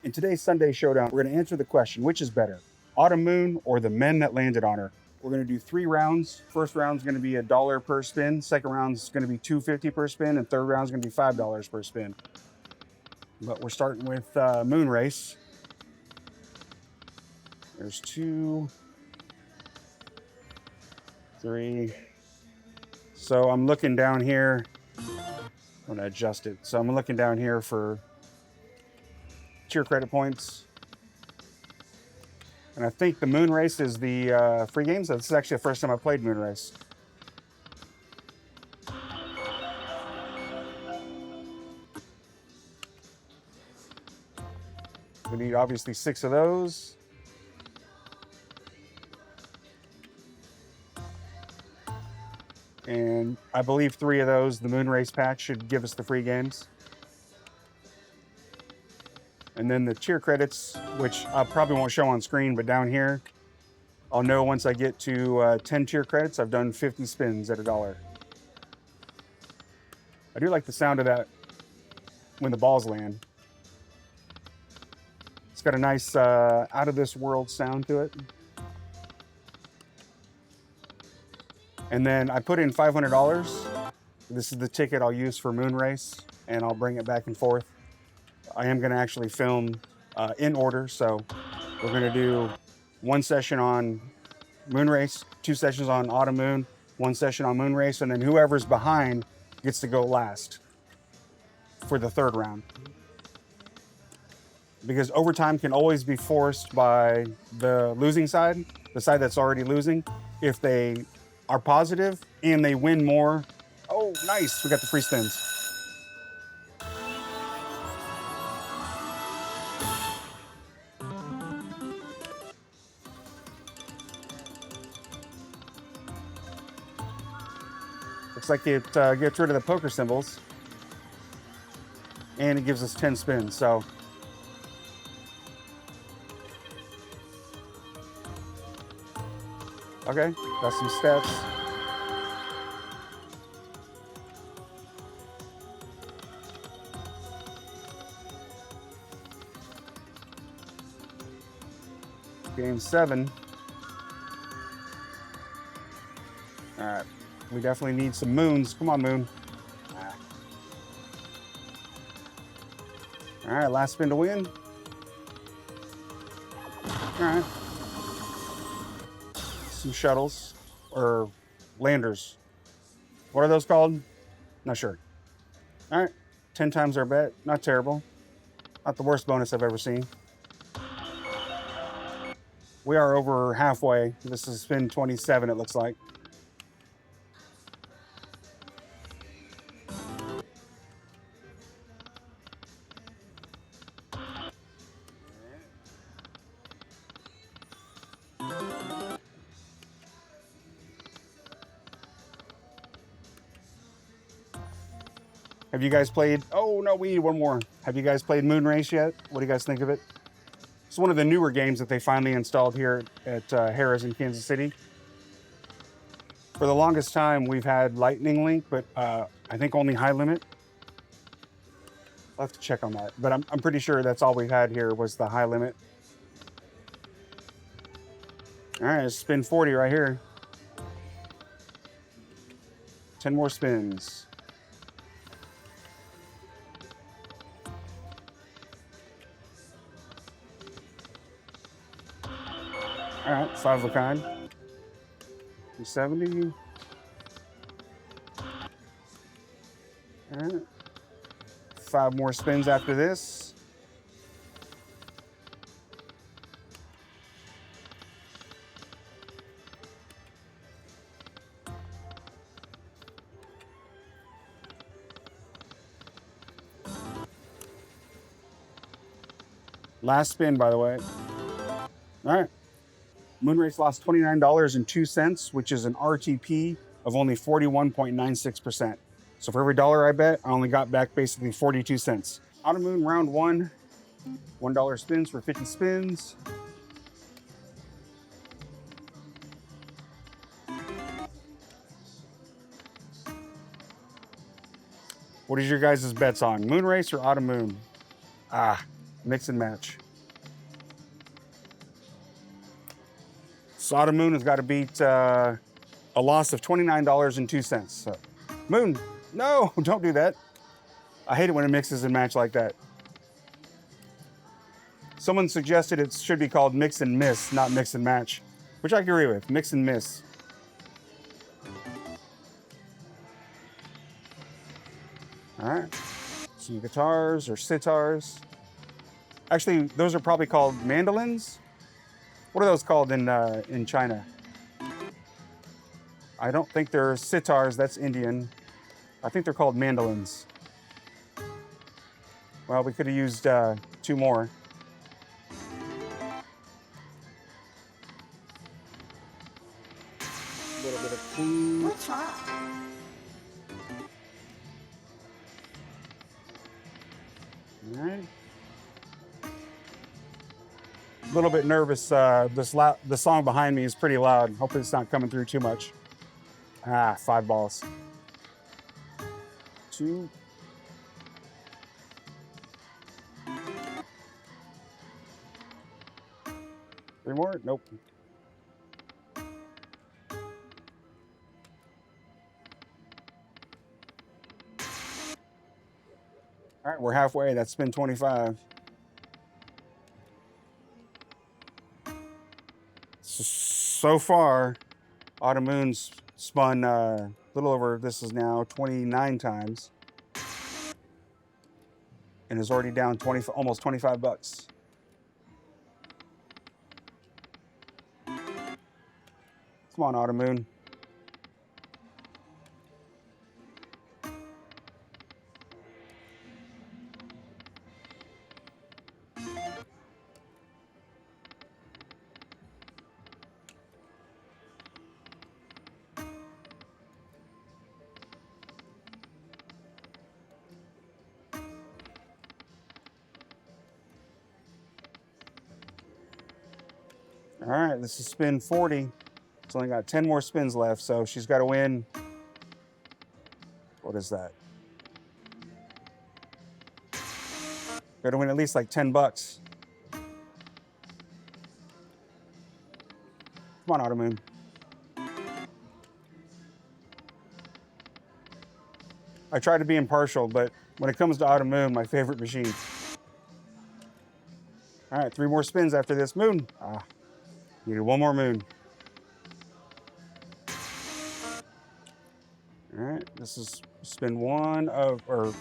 In today's Sunday Showdown, we're going to answer the question, which is better, Autumn Moon or the men that landed on her? We're going to do 3 rounds. First round is going to be $1 per spin. Second round is going to be $2.50 per spin. And third round is going to be $5 per spin. But we're starting with Moon Race. There's 2, 3. So I'm looking down here. I'm going to adjust it. So I'm looking down here for cheer credit points. And I think the Moon Race is the free game. So this is actually the first time I played Moon Race. We need obviously 6 of those. And I believe 3 of those, the Moon Race pack, should give us the free games. And then the cheer credits, which I probably won't show on screen, but down here, I'll know once I get to 10 cheer credits, I've done 50 spins at $1. I do like the sound of that when the balls land. It's got a nice out of this world sound to it. And then I put in $500. This is the ticket I'll use for Moon Race, and I'll bring it back and forth. I am going to actually film in order, so we're going to do 1 session on Moon Race, 2 sessions on Autumn Moon, 1 session on Moon Race, and then whoever's behind gets to go last for the 3rd round. Because overtime can always be forced by the losing side, the side that's already losing. If they are positive and they win more, oh, nice, we got the free spins. Looks like it gets rid of the poker symbols, and it gives us 10 spins. So okay, got some steps. Game 7. All right, we definitely need some moons. Come on, Moon. All right, last spin to win. All right. Some shuttles or landers. What are those called? Not sure. All right, 10 times our bet. Not terrible. Not the worst bonus I've ever seen. We are over halfway. This is spin 27, it looks like. Have you guys played, oh no, we need one more. Have you guys played Moon Race yet? What do you guys think of it? It's one of the newer games that they finally installed here at Harrah's in Kansas City. For the longest time, we've had Lightning Link, but I think only High Limit. I'll have to check on that, but I'm pretty sure that's all we've had here was the High Limit. All right, let's spin 40 right here. 10 more spins. All right, 5 of a kind. 270. All right. 5 more spins after this. Last spin, by the way. All right. Moon Race lost $29.02, which is an RTP of only 41.96%. So for every dollar I bet, I only got back basically 42 cents. Autumn Moon round 1, $1 spins for 50 spins. What is your guys' bets on? Moon Race or Autumn Moon? Mix and match. So Autumn Moon has got to beat a loss of $29.02. So, Moon, no, don't do that. I hate it when it mixes and match like that. Someone suggested it should be called mix and miss, not mix and match, which I agree with. Mix and miss. All right. Some guitars or sitars. Actually, those are probably called mandolins. What are those called in China? I don't think they're sitars. That's Indian. I think they're called mandolins. Well, we could have used 2 more. A little bit of food. What's that? All right. A little bit nervous. The song behind me is pretty loud. Hopefully it's not coming through too much. 5 balls. 2. Three more? Nope. All right, we're halfway. That's spin 25. So far, Autumn Moon's spun a little over, this is now 29 times. And is already down almost 25 bucks. Come on, Autumn Moon. All right, this is spin 40. It's only got 10 more spins left, so she's got to win. What is that? Got to win at least like 10 bucks. Come on, Autumn Moon. I try to be impartial, but when it comes to Autumn Moon, my favorite machine. All right, 3 more spins after this. Moon. Needed 1 more moon. All right, this is spin 1 of, or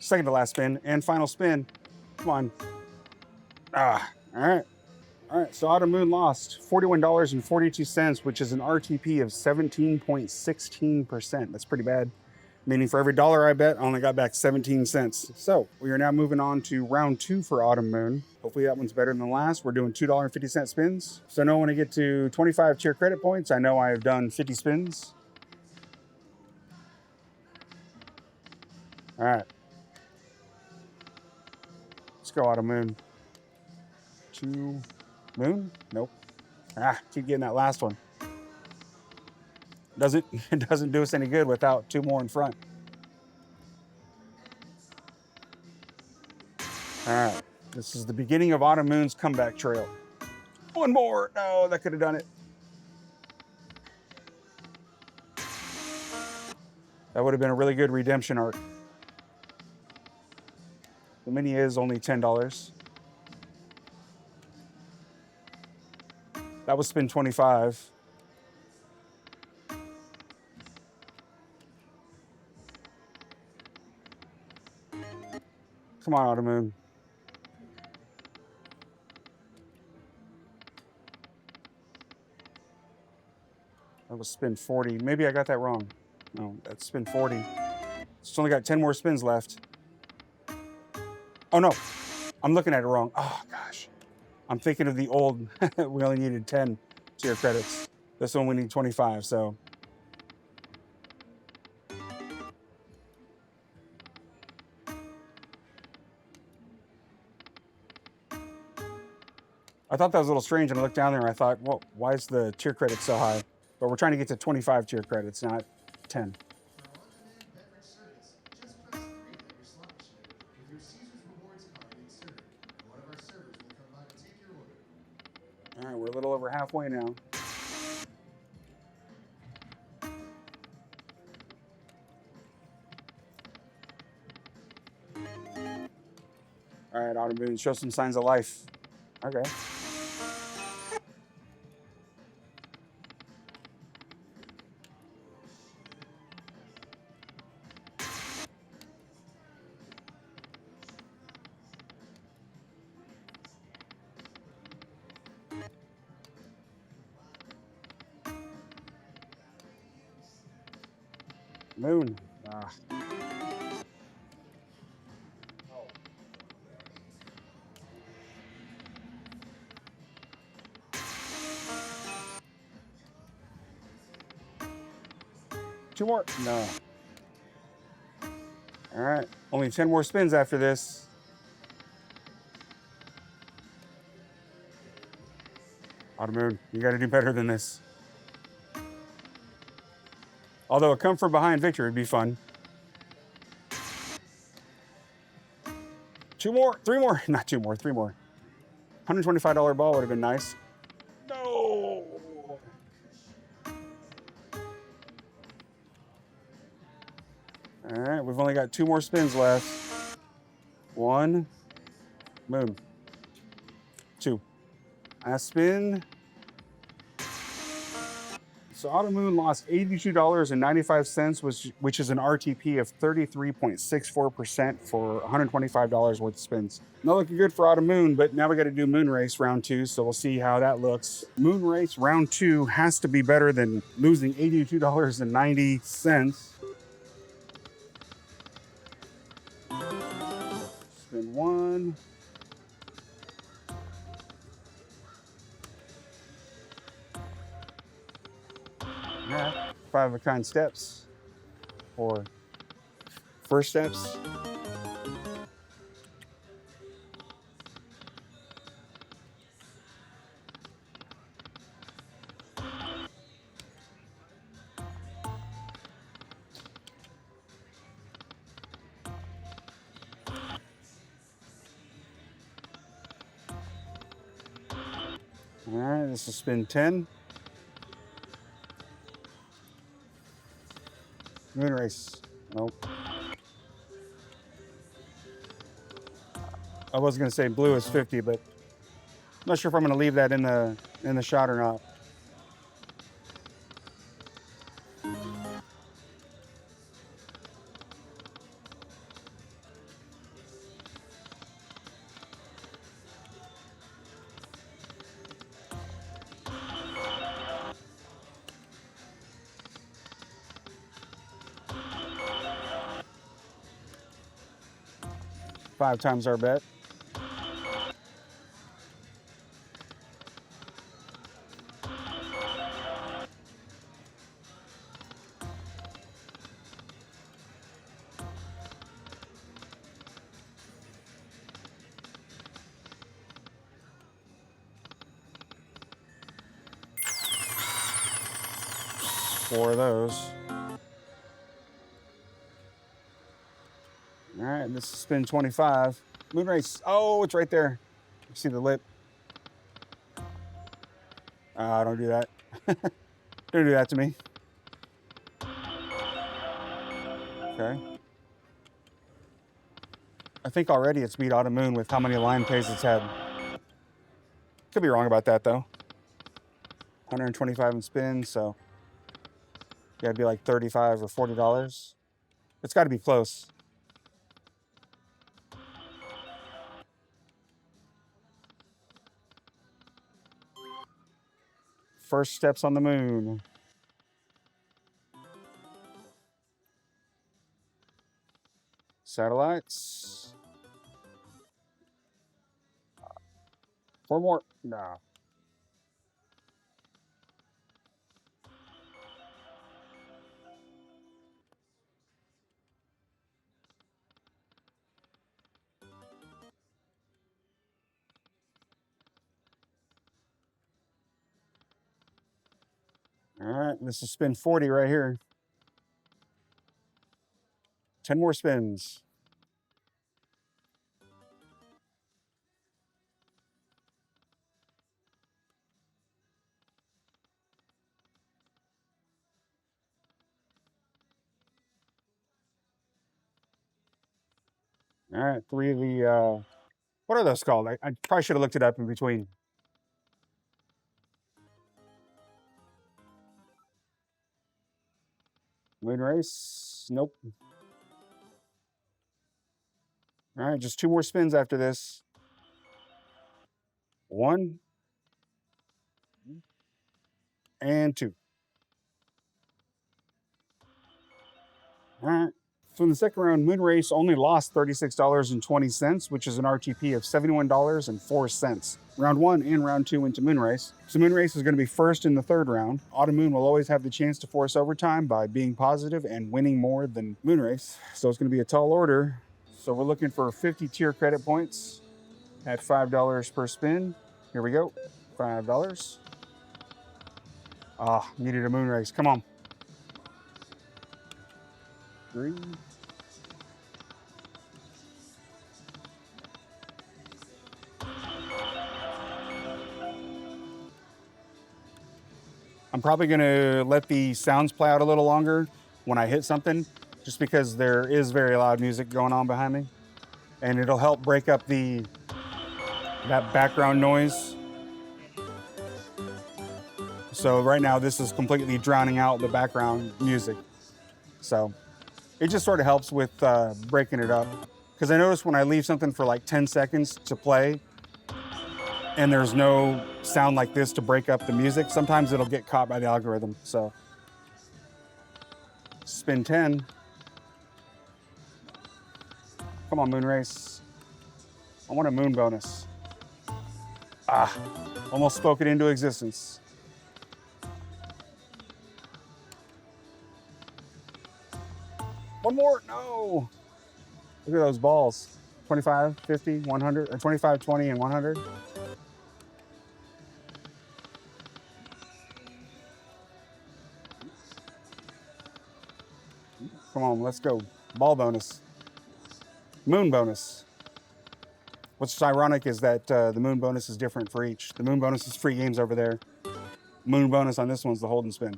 second to last spin and final spin. Come on. All right. All right, so Autumn Moon lost $41.42, which is an RTP of 17.16%. That's pretty bad. Meaning for every dollar I bet, I only got back 17 cents. So we are now moving on to round 2 for Autumn Moon. Hopefully that one's better than the last. We're doing $2.50 spins. So I know when I get to 25 tier credit points, I know I have done 50 spins. All right. Let's go, Autumn Moon. 2 moon? Nope. Keep getting that last one. It doesn't do us any good without 2 more in front. All right, this is the beginning of Autumn Moon's comeback trail. 1 more, no, that could have done it. That would have been a really good redemption arc. The mini is only $10. That was spin 25. Come on, Autumn Moon. That was spin 40. Maybe I got that wrong. No, that's spin 40. It's only got 10 more spins left. Oh no, I'm looking at it wrong. Oh gosh. I'm thinking of the old, we only needed 10 tier credits. This one we need 25, so. I thought that was a little strange, and I looked down there and I thought, well, why is the tier credit so high? But we're trying to get to 25 tier credits, not 10. All right, we're a little over halfway now. All right, Autumn Moon, show some signs of life. Okay. Moon. Ah. Two more. No. All right, only 10 more spins after this. Autumn Moon, you got to do better than this. Although a come from behind victory would be fun. Two more, three more, not two more, three more. $125 ball would have been nice. No. All right, we've only got two more spins left. One, Moon. Two. Last spin. So Autumn Moon lost $82.95, which is an RTP of 33.64% for $125 worth of spins. Not looking good for Autumn Moon, but now we got to do Moon Race round 2, so we'll see how that looks. Moon Race round 2 has to be better than losing $82.90. Spin one. Right. 5 of a kind steps or first steps. All right, this is spin 10. Moon Race. Nope. I was gonna say blue is 50, but I'm not sure if I'm gonna leave that in the shot or not. Five times our bet. Four of those. All right, this is spin 25. Moon Race. Oh, it's right there. You see the lip. Don't do that. Don't do that to me. Okay. I think already it's beat Autumn Moon with how many line pays it's had. Could be wrong about that though. 125 in spins, so gotta be like $35 or $40. It's got to be close. First steps on the moon. Satellites. Four more. No. All right, this is spin 40 right here. 10 more spins. All right, three of the, what are those called? I probably should have looked it up in between. Moon race, nope. All right, just two more spins after this. One and two. All right. So in the second round, Moon Race only lost $36.20, which is an RTP of $71.04. Round one and round two went to Moon Race. So Moon Race is going to be first in the third round. Autumn Moon will always have the chance to force overtime by being positive and winning more than Moon Race. So it's going to be a tall order. So we're looking for 50 tier credit points at $5 per spin. Here we go. $5. Ah, needed a Moon Race. Come on. 3. I'm probably going to let the sounds play out a little longer when I hit something, just because there is very loud music going on behind me, and it'll help break up that background noise. So right now this is completely drowning out the background music. So it just sort of helps with breaking it up. Because I notice when I leave something for like 10 seconds to play and there's no sound like this to break up the music, sometimes it'll get caught by the algorithm. So spin 10. Come on, Moon Race. I want a moon bonus. Ah, almost spoke it into existence. One more, no. Look at those balls. 25, 50, 100, or 25, 20, and 100. Come on, let's go. Ball bonus. Moon bonus. What's ironic is that the moon bonus is different for each. The moon bonus is free games over there. Moon bonus on this one's the hold and spin.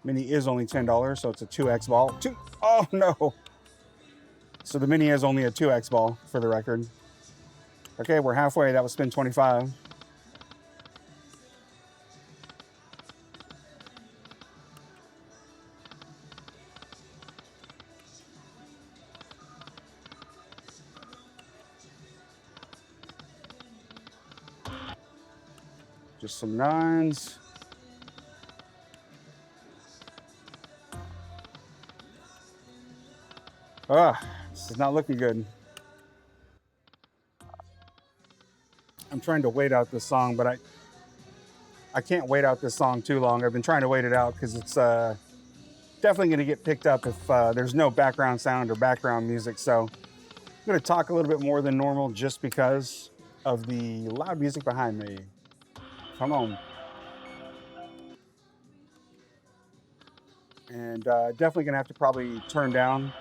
Mini is only $10, so it's a 2x ball. Oh no. So the mini is only a 2x ball for the record. Okay, we're halfway. That was spin 25. Just some 9s. This is not looking good. I'm trying to wait out this song, but I can't wait out this song too long. I've been trying to wait it out because it's definitely going to get picked up if there's no background sound or background music. So I'm going to talk a little bit more than normal just because of the loud music behind me. Come on. And definitely going to have to probably turn down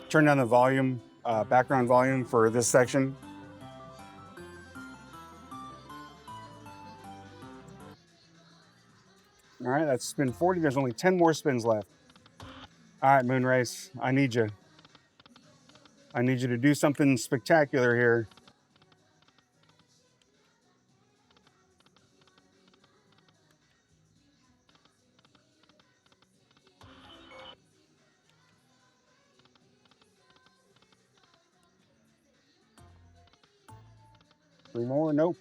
the volume, background volume for this section. All right, that's spin 40. There's only 10 more spins left. All right, Moon Race, I need you. I need you to do something spectacular here. Three more, nope.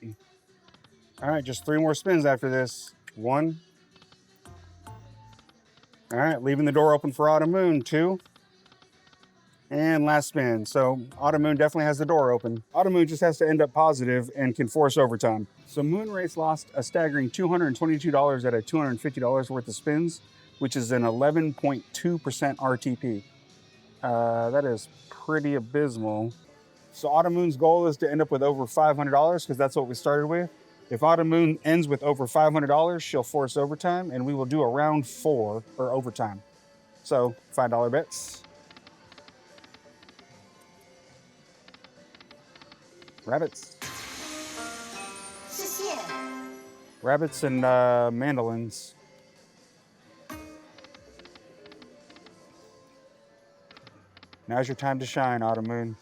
All right, just 3 more spins after this. 1. All right, leaving the door open for Autumn Moon. 2. And last spin. So Autumn Moon definitely has the door open. Autumn Moon just has to end up positive and can force overtime. So Moon Race lost a staggering $222 out of $250 worth of spins, which is an 11.2% RTP. That is pretty abysmal. So Autumn Moon's goal is to end up with over $500 because that's what we started with. If Autumn Moon ends with over $500, she'll force overtime, and we will do a round 4 for overtime. So $5 bets. Rabbits. Rabbits and mandolins. Now's your time to shine, Autumn Moon.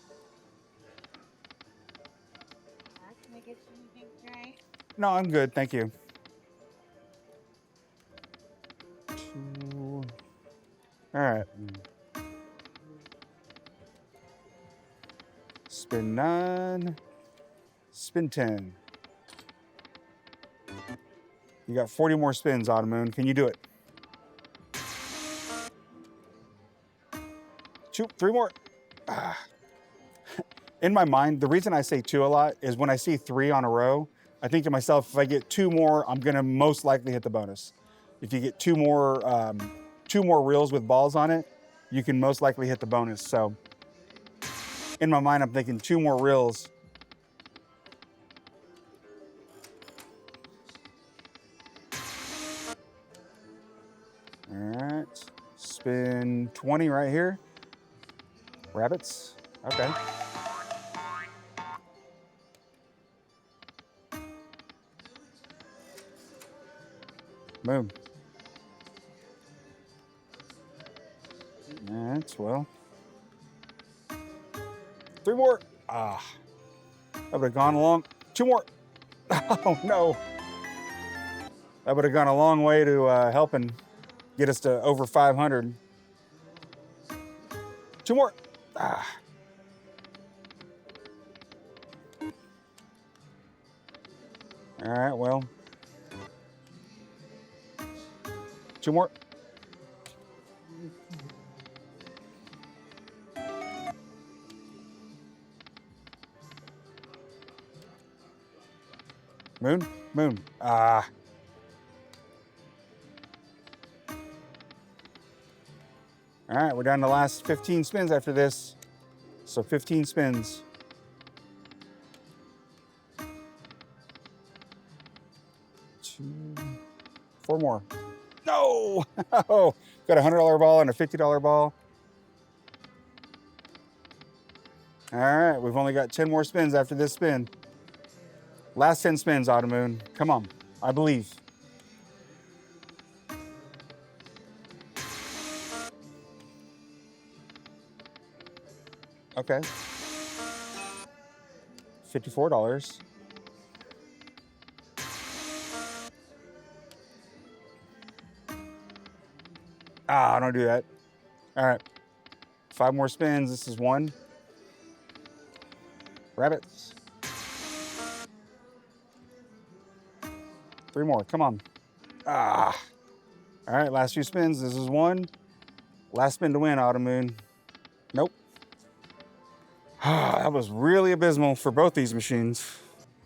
Can I get you anything to drink? No, I'm good, thank you. 2. All right. Spin 9. Spin 10. You got 40 more spins, Autumn Moon. Can you do it? 2, 3 more. Ah. In my mind, the reason I say 2 a lot is when I see 3 on a row, I think to myself, if I get 2 more, I'm gonna most likely hit the bonus. If you get 2 more reels with balls on it, you can most likely hit the bonus. So in my mind, I'm thinking 2 more reels. All right, spin 20 right here. Rabbits, okay. Boom. That's well. 3 more. Ah, that would have gone along. 2 more. Oh no. That would have gone a long way to helping get us to over 500. 2 more. Ah. All right, well. 2 more. Moon, moon. Ah. All right, we're down to the last 15 spins after this. So 15 spins. 2, 4 more. No! Oh, got a $100 ball and a $50 ball. All right, we've only got 10 more spins after this spin. Last 10 spins, Autumn Moon. Come on, I believe. Okay. $54. Ah, don't do that. All right, 5 more spins. This is 1. Rabbits. 3 more, come on. Ah. All right, last few spins. This is 1. Last spin to win, Autumn Moon. Nope. That was really abysmal for both these machines.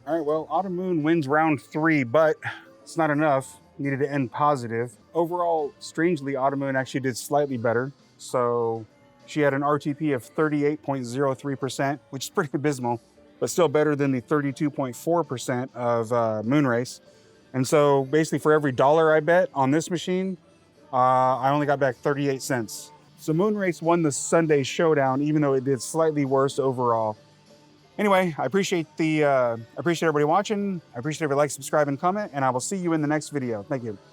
All right, well, Autumn Moon wins round 3, but it's not enough. Needed to end positive. Overall, strangely, Autumn Moon actually did slightly better. So she had an RTP of 38.03%, which is pretty abysmal, but still better than the 32.4% of Moonrace. And so basically for every $1 I bet on this machine, I only got back 38 cents. So Moonrace won the Sunday Showdown, even though it did slightly worse overall. Anyway, I appreciate everybody watching. I appreciate every like, subscribe, and comment, and I will see you in the next video. Thank you.